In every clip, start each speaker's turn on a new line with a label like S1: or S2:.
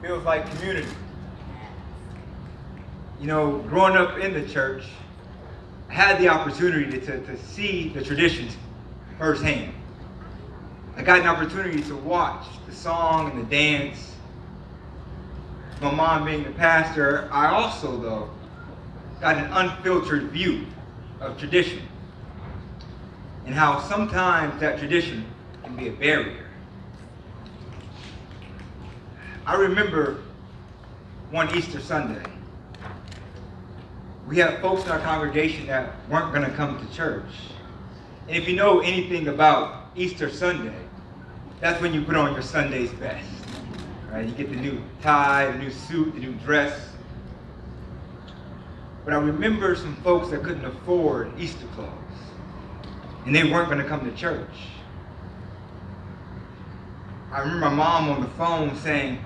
S1: feels like community. You know, growing up in the church, I had the opportunity to see the traditions firsthand. I got an opportunity to watch the song and the dance. My mom being the pastor, I also, though, got an unfiltered view of tradition and how sometimes that tradition can be a barrier. I remember one Easter Sunday, we had folks in our congregation that weren't going to come to church. And if you know anything about Easter Sunday, that's when you put on your Sunday's best. Right? You get the new tie, the new suit, the new dress. But I remember some folks that couldn't afford Easter clothes, and they weren't going to come to church. I remember my mom on the phone saying,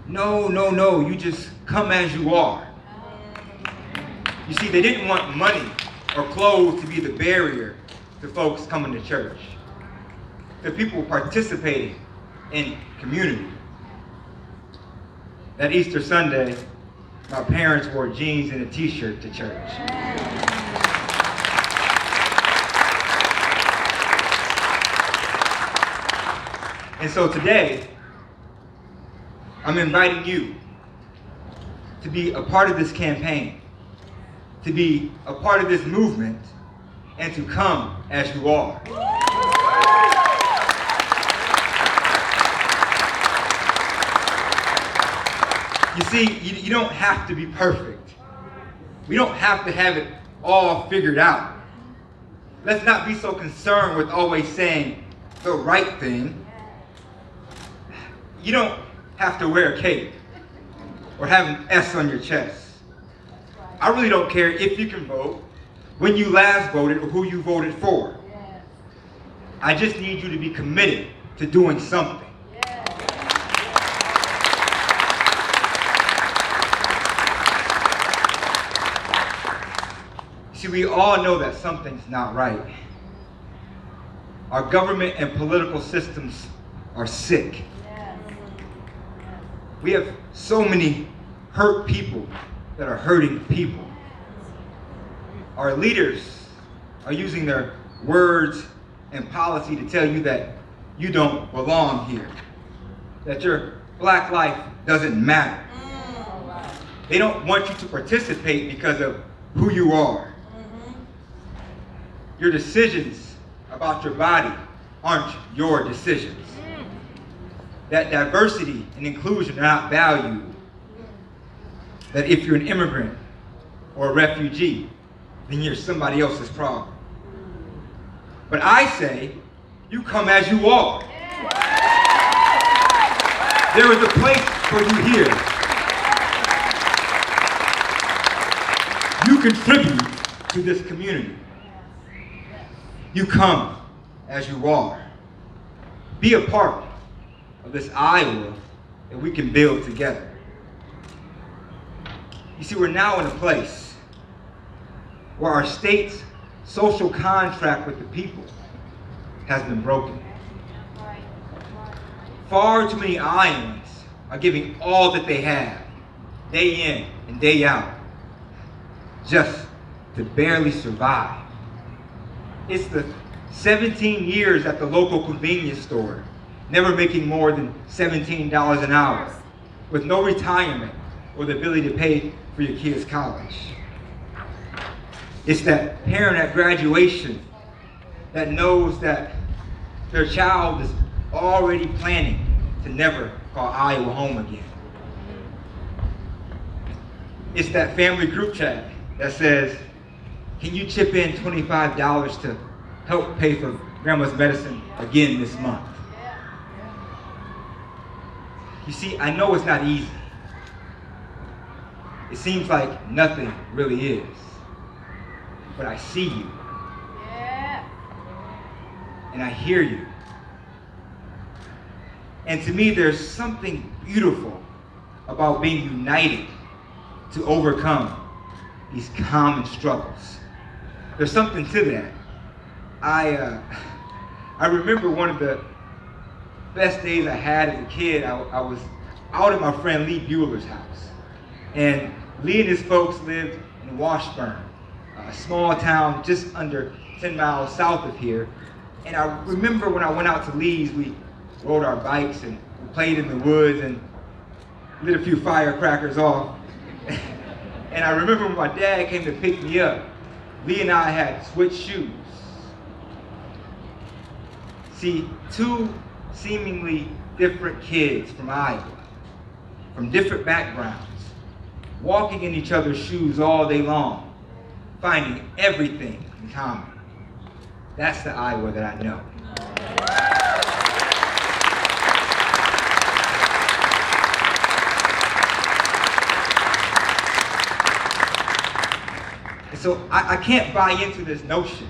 S1: no, you just come as you are. You see, they didn't want money or clothes to be the barrier to folks coming to church, to people participating in community. That Easter Sunday, my parents wore jeans and a t-shirt to church. And so today, I'm inviting you to be a part of this campaign, to be a part of this movement, and to come as you are. You see, you don't have to be perfect. We don't have to have it all figured out. Let's not be so concerned with always saying the right thing. You don't have to wear a cape or have an S on your chest. I really don't care if you can vote, when you last voted, or who you voted for. I just need you to be committed to doing something. See, we all know that something's not right. Our government and political systems are sick. We have so many hurt people that are hurting people. Our leaders are using their words and policy to tell you that you don't belong here, that your black life doesn't matter. They don't want you to participate because of who you are. Your decisions about your body aren't your decisions. That diversity and inclusion are not valued. That if you're an immigrant or a refugee, then you're somebody else's problem. But I say, you come as you are. There is a place for you here. You contribute to this community. You come as you are. Be a part of this Iowa that we can build together. You see, we're now in a place where our state's social contract with the people has been broken. Far too many Iowans are giving all that they have, day in and day out, just to barely survive. It's the 17 years at the local convenience store, never making more than $17 an hour, with no retirement or the ability to pay for your kids' college. It's that parent at graduation that knows that their child is already planning to never call Iowa home again. It's that family group chat that says, can you chip in $25 to help pay for grandma's medicine again this month? You see, I know it's not easy. It seems like nothing really is. But I see you. And I hear you. And to me, there's something beautiful about being united to overcome these common struggles. There's something to that. I remember one of the best days I had as a kid. I was out at my friend Lee Bueller's house. And Lee and his folks lived in Washburn, a small town just under 10 miles south of here. And I remember when I went out to Lee's, we rode our bikes and we played in the woods and lit a few firecrackers off. And I remember when my dad came to pick me up, Lee and I had switched shoes. See, two seemingly different kids from Iowa, from different backgrounds, walking in each other's shoes all day long, finding everything in common. That's the Iowa that I know. And so I can't buy into this notion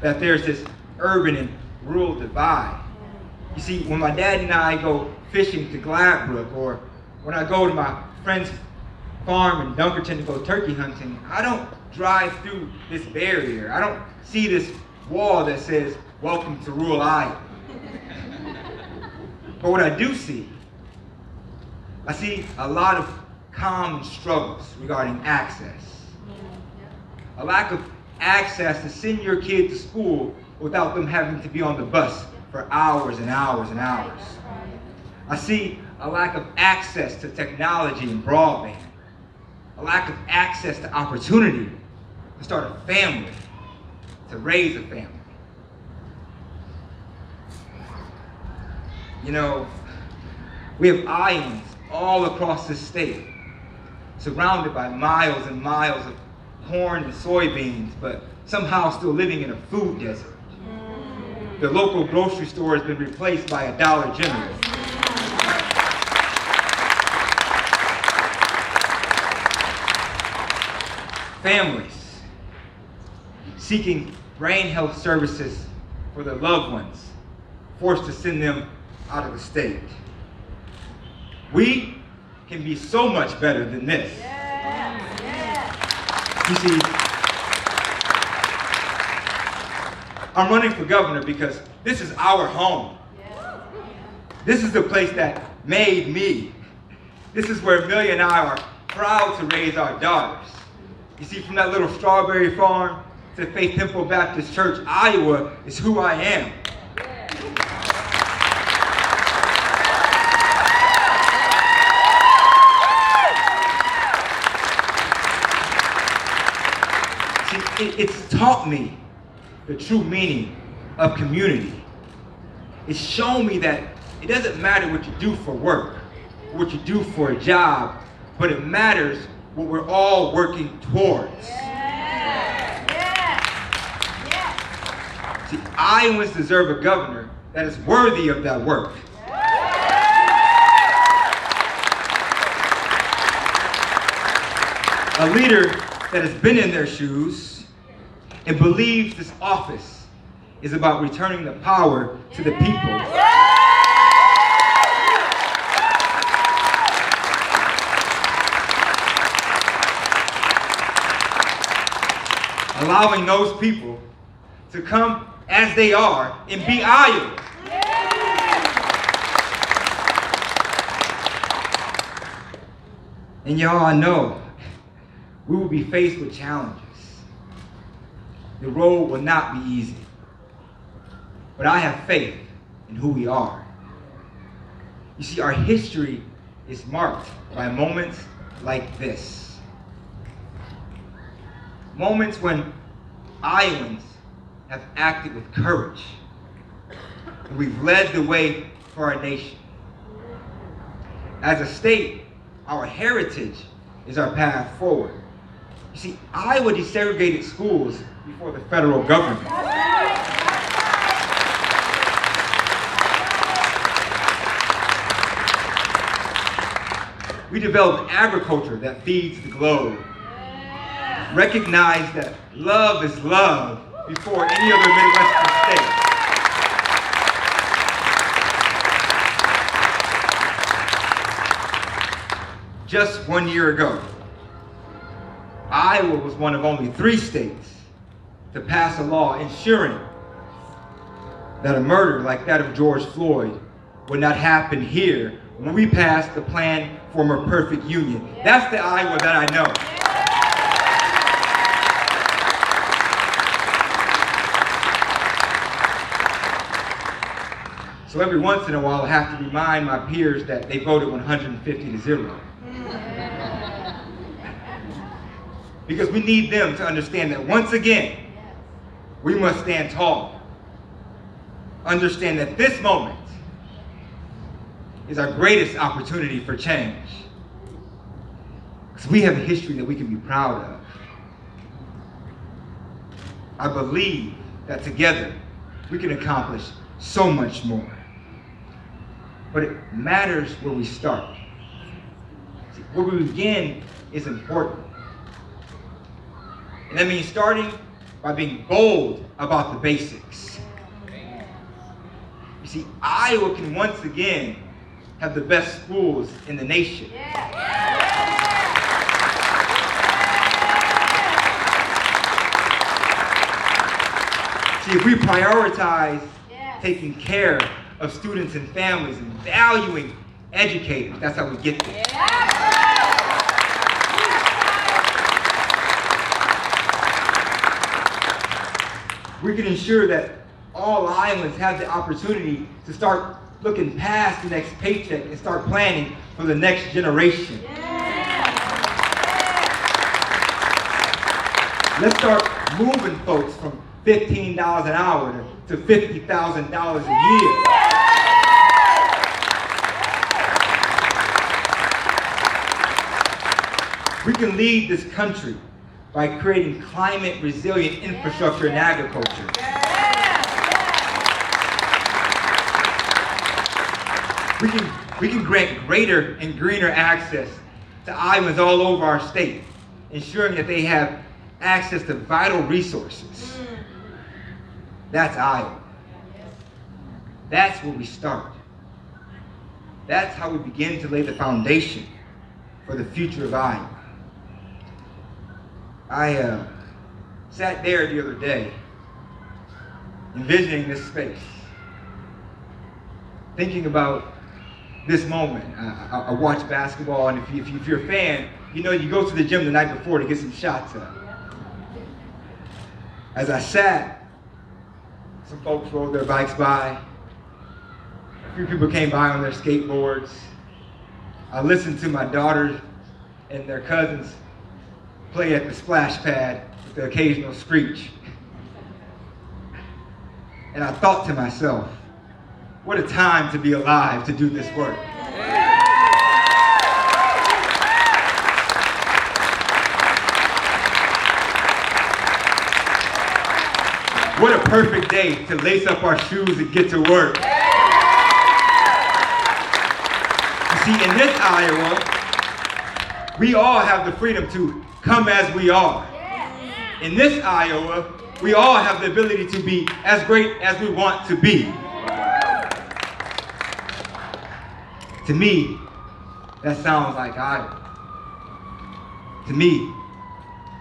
S1: that there's this urban and rural divide. You see, when my dad and I go fishing to Gladbrook, or when I go to my friend's farm in Dunkerton to go turkey hunting, I don't drive through this barrier. I don't see this wall that says, "Welcome to rural Iowa." But what I do see, I see a lot of common struggles regarding access. A lack of access to send your kid to school without them having to be on the bus for hours and hours and hours. I see a lack of access to technology and broadband. A lack of access to opportunity to start a family, to raise a family. You know, we have Iowans all across this state, surrounded by miles and miles of corn and soybeans, but somehow still living in a food desert. The local grocery store has been replaced by a Dollar General. Families seeking brain health services for their loved ones, forced to send them out of the state. We can be so much better than this. You see, I'm running for governor because this is our home. This is the place that made me. This is where Amelia and I are proud to raise our daughters. You see, from that little strawberry farm to Faith Temple Baptist Church, Iowa is who I am. See, it's taught me the true meaning of community. It's shown me that it doesn't matter what you do for work, what you do for a job, but it matters what we're all working towards. See, Iowans deserve a governor that is worthy of that work. A leader that has been in their shoes and believes this office is about returning the power to the people. Allowing those people to come as they are and be Iowa. And y'all, I know we will be faced with challenges. The road will not be easy. But I have faith in who we are. You see, our history is marked by moments like this. Moments when Iowans have acted with courage. And we've led the way for our nation. As a state, our heritage is our path forward. You see, Iowa desegregated schools before the federal government. We developed agriculture that feeds the globe. Recognize that love is love before any other Midwestern state. Just 1 year ago, Iowa was one of only 3 states to pass a law ensuring that a murder like that of George Floyd would not happen here when we passed the plan for a more perfect union. That's the Iowa that I know. So every once in a while, I have to remind my peers that they voted 150-0. Because we need them to understand that once again, we must stand tall. Understand that this moment is our greatest opportunity for change. Because we have a history that we can be proud of. I believe that together we can accomplish so much more. But it matters where we start. See, where we begin is important. And that means starting by being bold about the basics. You see, Iowa can once again have the best schools in the nation. See, if we prioritize taking care of students and families and valuing educators, that's how we get there. We can ensure that all Iowans have the opportunity to start looking past the next paycheck and start planning for the next generation. Let's start moving folks from $15 an hour to $50,000 a year. We can lead this country by creating climate-resilient infrastructure in agriculture. We can grant greater and greener access to Iowans all over our state, ensuring that they have access to vital resources. That's Iowa. That's where we start. That's how we begin to lay the foundation for the future of Iowa. I sat there the other day, envisioning this space, thinking about this moment. I watch basketball, and if you're a fan, you know you go to the gym the night before to get some shots up. As I sat, some folks rode their bikes by. A few people came by on their skateboards. I listened to my daughters and their cousins play at the splash pad with the occasional screech. And I thought to myself, what a time to be alive to do this work. What a perfect day to lace up our shoes and get to work. You see, in this Iowa, we all have the freedom to come as we are. In this Iowa, we all have the ability to be as great as we want to be. To me, that sounds like Iowa. To me,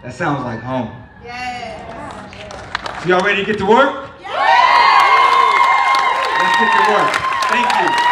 S1: that sounds like home. So y'all ready to get to work? Let's get to work. Thank you.